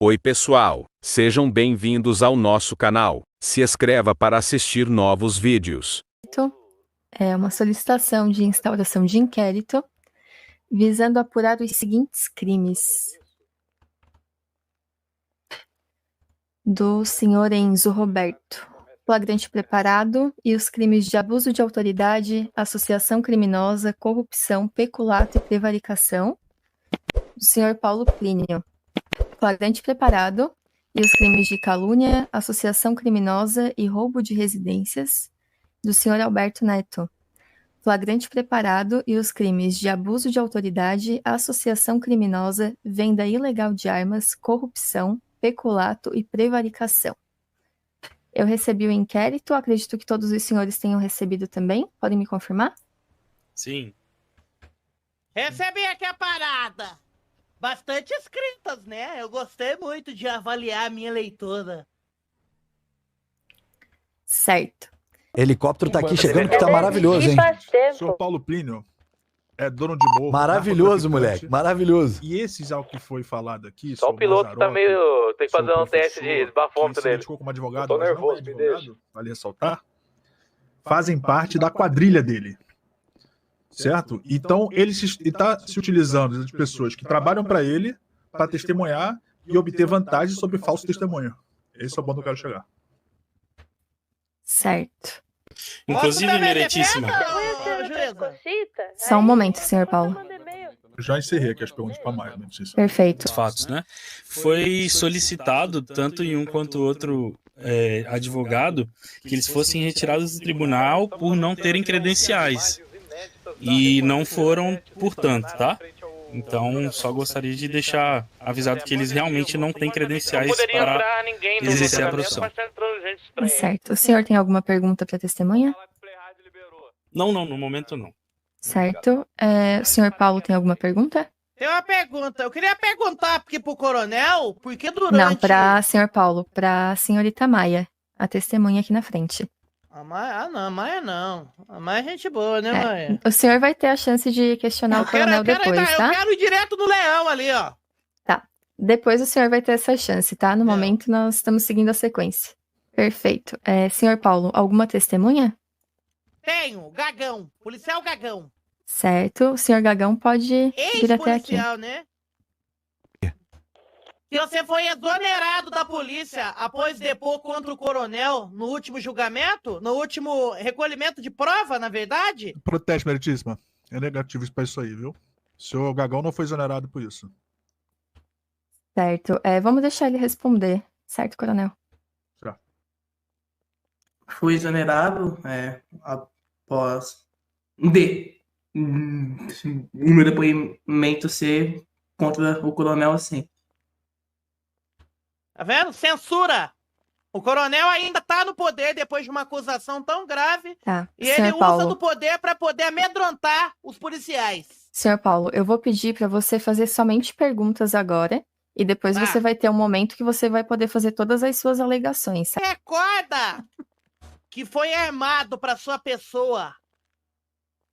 Oi pessoal, sejam bem-vindos ao nosso canal. Se inscreva para assistir novos vídeos. É uma solicitação de instauração de inquérito visando apurar os seguintes crimes. Do senhor Enzo Roberto. Flagrante preparado e os crimes de abuso de autoridade, associação criminosa, corrupção, peculato e prevaricação. Do senhor Paulo Plínio. Flagrante preparado e os crimes de calúnia, associação criminosa e roubo de residências. Do senhor Alberto Neto. Flagrante preparado e os crimes de abuso de autoridade, associação criminosa, venda ilegal de armas, corrupção, peculato e prevaricação. Eu recebi o inquérito, acredito que todos os senhores tenham recebido também. Podem me confirmar? Sim. Recebi aqui a parada. Bastante escritas, né? Eu gostei muito de avaliar a minha leitura. Certo. Helicóptero tá aqui chegando que tá maravilhoso, hein? O senhor Paulo Plínio é dono de morro. Maravilhoso, moleque. Maravilhoso. E esses ao que foi falado aqui... Só o piloto tá meio... Tem que fazer um teste de bafômetro nele. nele. Como advogado, Tô mas nervoso, não é me deixa. advogado, vale ressaltar, fazem parte da quadrilha dele. Certo? Então, ele está se utilizando de pessoas que trabalham para ele para testemunhar e obter vantagens sobre falso testemunho. Esse é o ponto que eu quero chegar. Certo. Inclusive, meritíssima. Só um momento, senhor Paulo. Eu já encerrei aqui as perguntas para mais. Perfeito. Os fatos, né? Foi solicitado, tanto em um quanto outro advogado, que eles fossem retirados do tribunal por não terem credenciais. E não foram, portanto, tá? Então, só gostaria de deixar avisado que eles realmente não têm credenciais para exercer a profissão. Certo. O senhor tem alguma pergunta para testemunha? Não, no momento não. Certo. O senhor Paulo tem alguma pergunta? Tem uma pergunta. Eu queria perguntar aqui pro coronel, porque durante... Não, para senhor Paulo, para a senhorita Maia, a testemunha aqui na frente. A Maia não. A Maia é gente boa, né, Maia? O senhor vai ter a chance de questionar o coronel depois, tá? Eu quero ir direto no leão ali, ó. Tá. Depois o senhor vai ter essa chance, tá? No momento nós estamos seguindo a sequência. Perfeito. Senhor Paulo, alguma testemunha? Tenho, Gagão. Policial Gagão. Certo. O senhor Gagão pode vir até aqui. Ex-policial, né? Que você foi exonerado da polícia após depor contra o coronel no último julgamento? No último recolhimento de prova, na verdade? Protesto, meritíssima. É negativo para isso aí, viu? O senhor Gagão não foi exonerado por isso. Certo. Vamos deixar ele responder. Certo, coronel? Já. Fui exonerado após o meu depoimento ser contra o coronel, sim. Tá vendo? Censura! O coronel ainda tá no poder depois de uma acusação tão grave. Tá. E ele usa do poder para poder amedrontar os policiais. Senhor Paulo, eu vou pedir para você fazer somente perguntas agora. E depois você vai ter um momento que você vai poder fazer todas as suas alegações. Certo? Recorda que foi armado para sua pessoa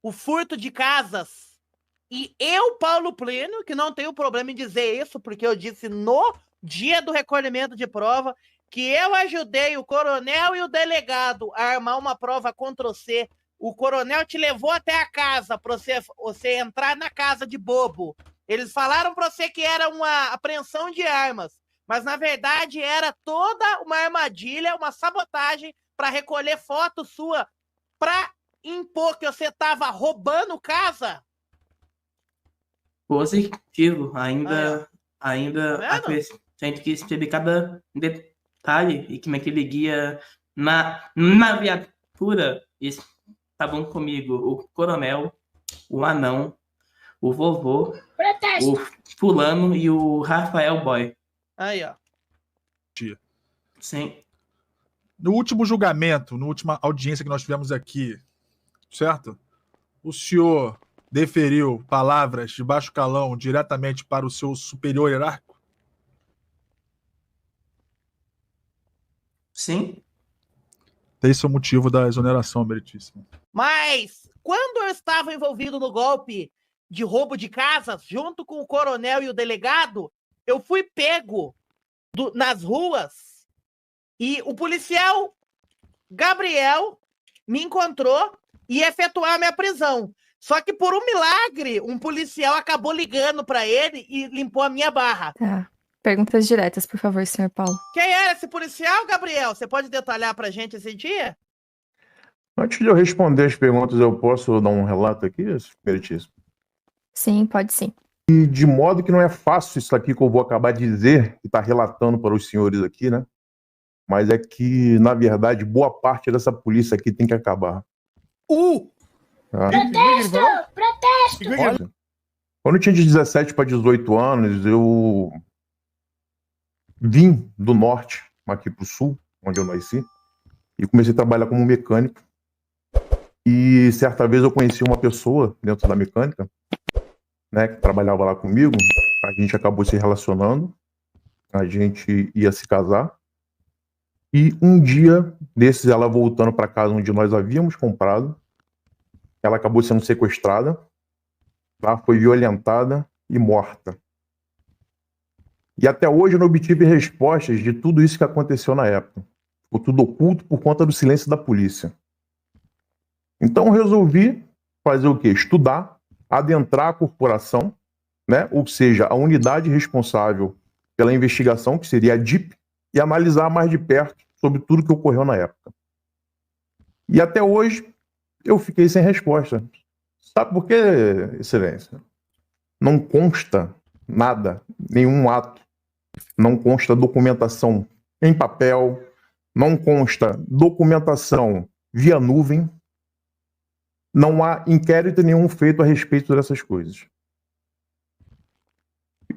o furto de casas. E eu, Paulo Plínio, que não tenho problema em dizer isso, porque eu disse no dia do recolhimento de prova, que eu ajudei o coronel e o delegado a armar uma prova contra você. O coronel te levou até a casa para você entrar na casa de bobo. Eles falaram para você que era uma apreensão de armas, mas na verdade era toda uma armadilha, uma sabotagem para recolher foto sua, para impor que você estava roubando casa. Positivo, ainda acrescento que perceber cada detalhe e como é que ele guia na viatura. Estavam comigo o coronel, o anão, o vovô, o fulano e o Rafael Boy. Aí, ó. Sim. No último julgamento, na última audiência que nós tivemos aqui, certo? O senhor deferiu palavras de baixo calão diretamente para o seu superior hierárquico? Sim. Esse é o motivo da exoneração, meritíssimo. Mas, quando eu estava envolvido no golpe de roubo de casas, junto com o coronel e o delegado, eu fui pego nas ruas e o policial Gabriel me encontrou e efetuou a minha prisão. Só que por um milagre, um policial acabou ligando pra ele e limpou a minha barra. Tá. Perguntas diretas, por favor, senhor Paulo. Quem era esse policial, Gabriel? Você pode detalhar pra gente esse dia? Antes de eu responder as perguntas, eu posso dar um relato aqui, meritíssimo? Sim, pode sim. E de modo que não é fácil isso aqui que eu vou acabar de dizer, e tá relatando para os senhores aqui, né? Mas é que, na verdade, boa parte dessa polícia aqui tem que acabar. Tá? Protesto! Protesto! Olha, quando eu tinha de 17 para 18 anos, eu vim do norte, aqui para o sul, onde eu nasci, e comecei a trabalhar como mecânico. E certa vez eu conheci uma pessoa dentro da mecânica, né, que trabalhava lá comigo. A gente acabou se relacionando, a gente ia se casar. E um dia desses, ela voltando para casa onde nós havíamos comprado, ela acabou sendo sequestrada, tá? Foi violentada e morta. E até hoje eu não obtive respostas de tudo isso que aconteceu na época. Ficou tudo oculto por conta do silêncio da polícia. Então eu resolvi fazer o quê? Estudar, adentrar a corporação, né? Ou seja, a unidade responsável pela investigação, que seria a DIP, e analisar mais de perto sobre tudo que ocorreu na época. E até hoje eu fiquei sem resposta. Sabe por quê, Excelência? Não consta nada, nenhum ato. Não consta documentação em papel, não consta documentação via nuvem. Não há inquérito nenhum feito a respeito dessas coisas.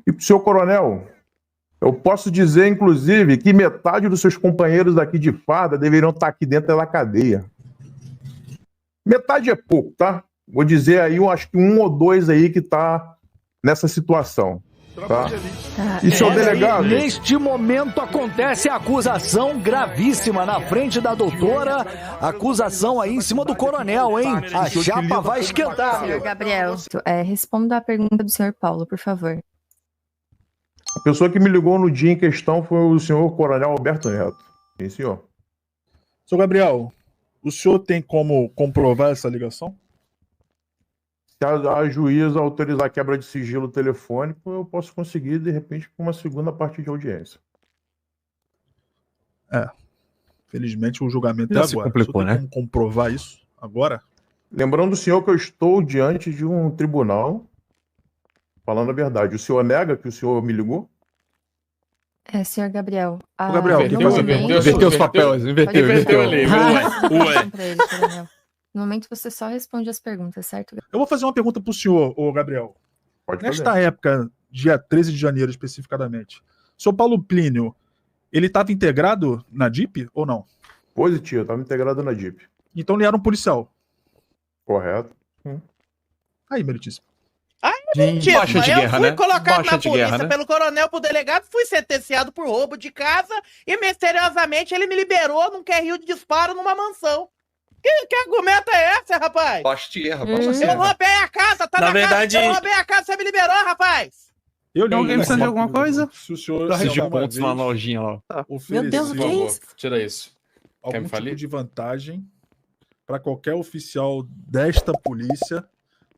E, senhor coronel, eu posso dizer, inclusive, que metade dos seus companheiros aqui de farda deveriam estar aqui dentro da cadeia. Metade é pouco, tá? Vou dizer aí, eu acho que 1 ou 2 aí que tá nessa situação. Tá? E senhor delegado? Neste momento acontece a acusação gravíssima na frente da doutora. Acusação aí em cima do coronel, hein? A chapa vai esquentar. Senhor Gabriel, responda a pergunta do senhor Paulo, por favor. A pessoa que me ligou no dia em questão foi o senhor coronel Alberto Neto. Sim, senhor. Senhor Gabriel, o senhor tem como comprovar essa ligação? Se a juíza autorizar a quebra de sigilo telefônico, eu posso conseguir, de repente, uma segunda parte de audiência. Felizmente o julgamento Já é se agora. complicou, O senhor tem né? como comprovar isso agora? Lembrando, senhor, que eu estou diante de um tribunal, falando a verdade. O senhor nega que o senhor me ligou? Senhor Gabriel. Ô, Gabriel, Inverteu os papéis, Inverteu ali. Ué. No momento você só responde as perguntas, certo? Eu vou fazer uma pergunta pro senhor, ô Gabriel. Pode Nesta fazer. época, dia 13 de janeiro especificadamente, o senhor Paulo Plínio, ele estava integrado na DIP ou não? Positivo, estava integrado na DIP. Então ele era um policial. Correto. Aí, meritíssimo. Mentira, Baixa de eu guerra, fui né? colocado Baixa na de polícia guerra, né? pelo coronel pro delegado, fui sentenciado por roubo de casa e misteriosamente ele me liberou num carril de disparo numa mansão. Que argumento é esse, rapaz? Baixa de guerra, Eu roubei a casa, tá Na verdade- casa. Eu roubei a casa, você me liberou, rapaz. Eu li alguém precisa de alguma coisa? Se o senhor Preciso de alguma pontos vez na lojinha lá. Meu Deus, o que é isso? Tira isso. Quer algum me falir? tipo de vantagem para qualquer oficial desta polícia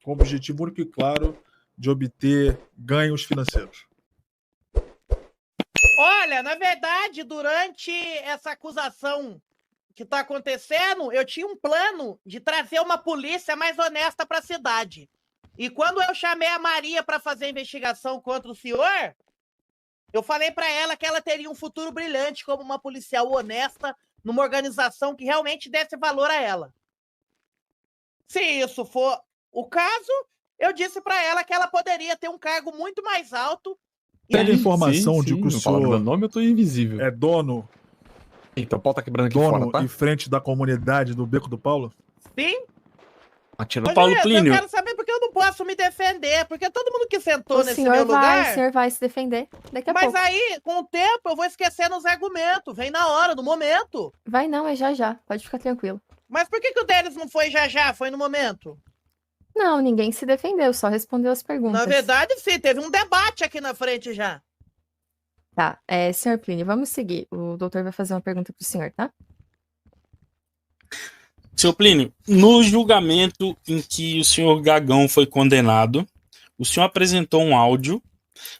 com o objetivo único e claro de obter ganhos financeiros. Olha, na verdade, durante essa acusação que tá acontecendo, eu tinha um plano de trazer uma polícia mais honesta pra cidade. E quando eu chamei a Maria pra fazer a investigação contra o senhor, eu falei pra ela que ela teria um futuro brilhante como uma policial honesta numa organização que realmente desse valor a ela. Se isso for o caso, eu disse pra ela que ela poderia ter um cargo muito mais alto. Tem a informação de que o Não fala meu senhor nome, eu tô invisível. é dono Eita, o pau tá quebrando aqui dono fora, tá? e frente da comunidade do Beco do Paulo? Sim. Atirando. Paulo Juiz, Plínio. eu quero saber porque eu não posso me defender, porque todo mundo que sentou O nesse senhor meu lugar... o senhor vai se defender daqui a Mas pouco. aí, com o tempo, eu vou esquecendo os argumentos. Vem na hora, no momento. Vai não, é já já. Pode ficar tranquilo. Mas por que o deles não foi já já, foi no momento? Não, ninguém se defendeu, só respondeu as perguntas. Na verdade, sim, teve um debate aqui na frente já. Tá, senhor Plínio, vamos seguir. O doutor vai fazer uma pergunta pro senhor, tá? Senhor Plínio, no julgamento em que o senhor Gagão foi condenado, o senhor apresentou um áudio,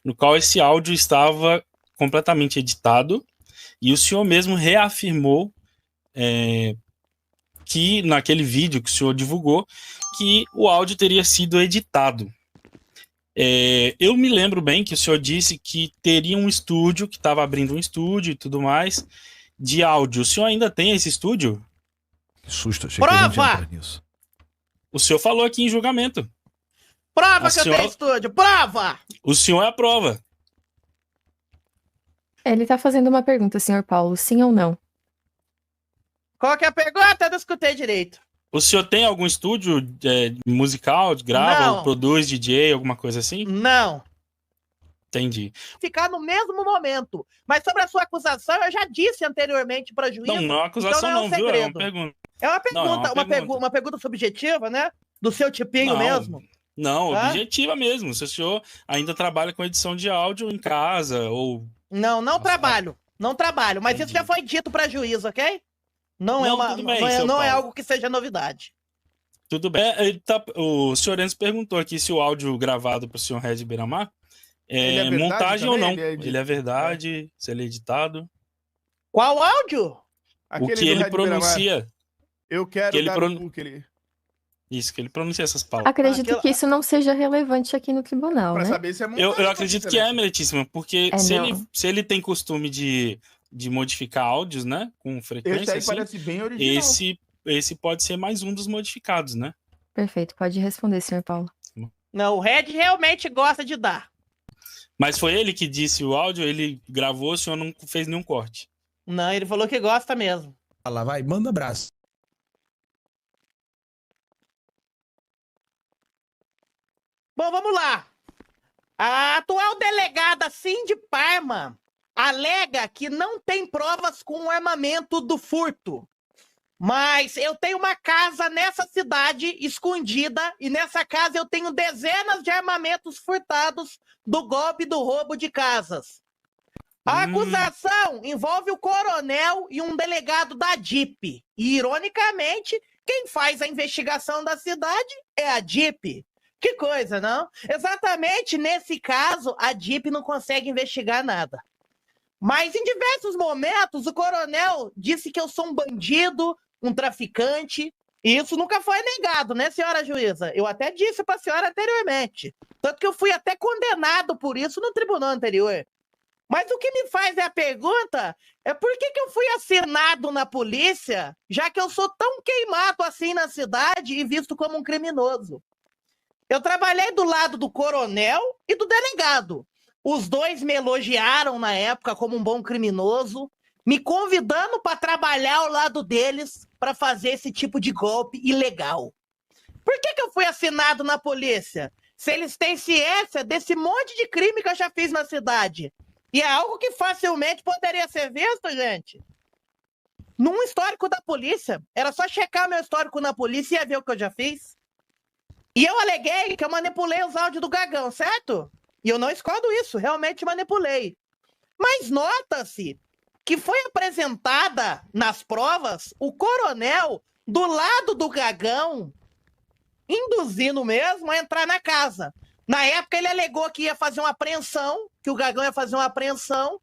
no qual esse áudio estava completamente editado, e o senhor mesmo reafirmou que naquele vídeo que o senhor divulgou, que o áudio teria sido editado. Eu me lembro bem que o senhor disse que teria um estúdio, que estava abrindo um estúdio e tudo mais, de áudio. O senhor ainda tem esse estúdio? Que susto, achei Prova! que a gente ia entrar nisso. O senhor falou aqui em julgamento. Prova que eu tenho estúdio, prova! O senhor é a prova. Ele tá fazendo uma pergunta, senhor Paulo, sim ou não? Qual que é a pergunta? Eu não escutei direito. O senhor tem algum estúdio musical, grava, Não. ou produz DJ, alguma coisa assim? Não. Entendi. Ficar no mesmo momento. Mas sobre a sua acusação, eu já disse anteriormente para juiz. Não é uma acusação então não, viu? É uma segredo. pergunta. É uma pergunta, Não, é uma pergunta subjetiva, né? Do seu tipinho Não. mesmo. Não, Tá? objetiva mesmo. Se o senhor ainda trabalha com edição de áudio em casa, ou... Não trabalho. Não trabalho. Mas isso já foi dito para juiz, ok? Não tudo bem, seu não é Paulo. algo que seja novidade. Tudo bem. O senhor Enzo perguntou aqui se o áudio gravado para o senhor Red Beiramar é verdade montagem ou também? não. Ele é Ele é verdade, se ele é editado. Qual áudio? O que ele pronuncia. Eu quero que ele dar pron- o cu que ele... Isso, que ele pronuncia essas palavras. Acredito que isso não seja relevante aqui no tribunal, Pra né? saber se é montagem. Eu acredito que é, meritíssima, porque É, se não. ele tem costume de modificar áudios, né, com frequência, Esse aí assim, parece bem original. esse pode ser mais um dos modificados, né? Perfeito, pode responder, senhor Paulo. Não, o Red realmente gosta de dar. Mas foi ele que disse o áudio, ele gravou, o senhor não fez nenhum corte. Não, ele falou que gosta mesmo. Lá vai, manda abraço. Bom, vamos lá. A atual delegada Cindy Parma alega que não tem provas com o armamento do furto. Mas eu tenho uma casa nessa cidade escondida e nessa casa eu tenho dezenas de armamentos furtados do golpe do roubo de casas. A acusação envolve o coronel e um delegado da DIP. E, ironicamente, quem faz a investigação da cidade é a DIP. Que coisa, não? Exatamente nesse caso, a DIP não consegue investigar nada. Mas em diversos momentos, o coronel disse que eu sou um bandido, um traficante, e isso nunca foi negado, né, senhora juíza? Eu até disse para a senhora anteriormente. Tanto que eu fui até condenado por isso no tribunal anterior. Mas o que me faz a pergunta é por que eu fui assinado na polícia, já que eu sou tão queimado assim na cidade e visto como um criminoso. Eu trabalhei do lado do coronel e do delegado. Os dois me elogiaram na época como um bom criminoso, me convidando para trabalhar ao lado deles para fazer esse tipo de golpe ilegal. Por que eu fui assinado na polícia? Se eles têm ciência desse monte de crime que eu já fiz na cidade. E é algo que facilmente poderia ser visto, gente. Num histórico da polícia. Era só checar meu histórico na polícia e ia ver o que eu já fiz. E eu aleguei que eu manipulei os áudios do Gagão, certo? E eu não escondo isso, realmente manipulei. Mas nota-se que foi apresentada nas provas o coronel do lado do Gagão, induzindo mesmo a entrar na casa. Na época ele alegou que ia fazer uma apreensão, que o Gagão ia fazer uma apreensão,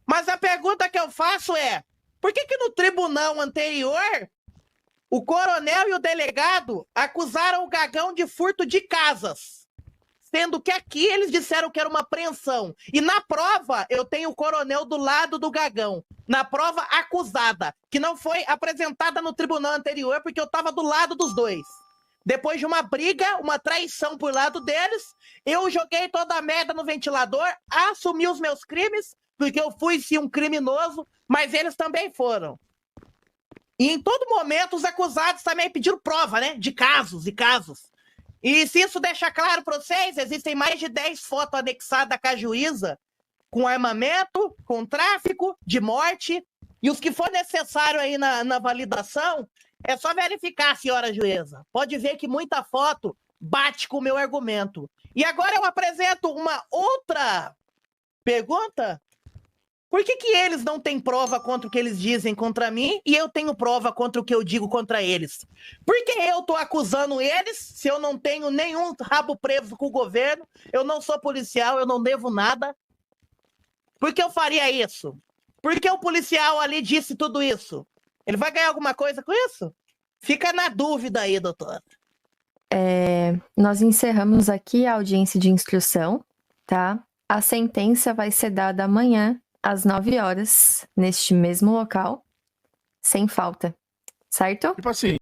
mas a pergunta que eu faço é, por que no tribunal anterior o coronel e o delegado acusaram o Gagão de furto de casas? Sendo que aqui eles disseram que era uma apreensão. E na prova, eu tenho o coronel do lado do Gagão. Na prova acusada, que não foi apresentada no tribunal anterior, porque eu estava do lado dos dois. Depois de uma briga, uma traição por lado deles, eu joguei toda a merda no ventilador, assumi os meus crimes, porque eu fui sim um criminoso, mas eles também foram. E em todo momento, os acusados também pediram prova, né? De casos e casos. E se isso deixa claro para vocês, existem mais de 10 fotos anexadas com a juíza, com armamento, com tráfico, de morte. E os que for necessário aí na validação, é só verificar, senhora juíza. Pode ver que muita foto bate com o meu argumento. E agora eu apresento uma outra pergunta Por que eles não têm prova contra o que eles dizem contra mim e eu tenho prova contra o que eu digo contra eles? Por que eu tô acusando eles se eu não tenho nenhum rabo preso com o governo? Eu não sou policial, eu não devo nada. Por que eu faria isso? Por que o policial ali disse tudo isso? Ele vai ganhar alguma coisa com isso? Fica na dúvida aí, doutor. Nós encerramos aqui a audiência de instrução, tá? A sentença vai ser dada amanhã, às 9 horas, neste mesmo local, sem falta, certo? Tipo assim,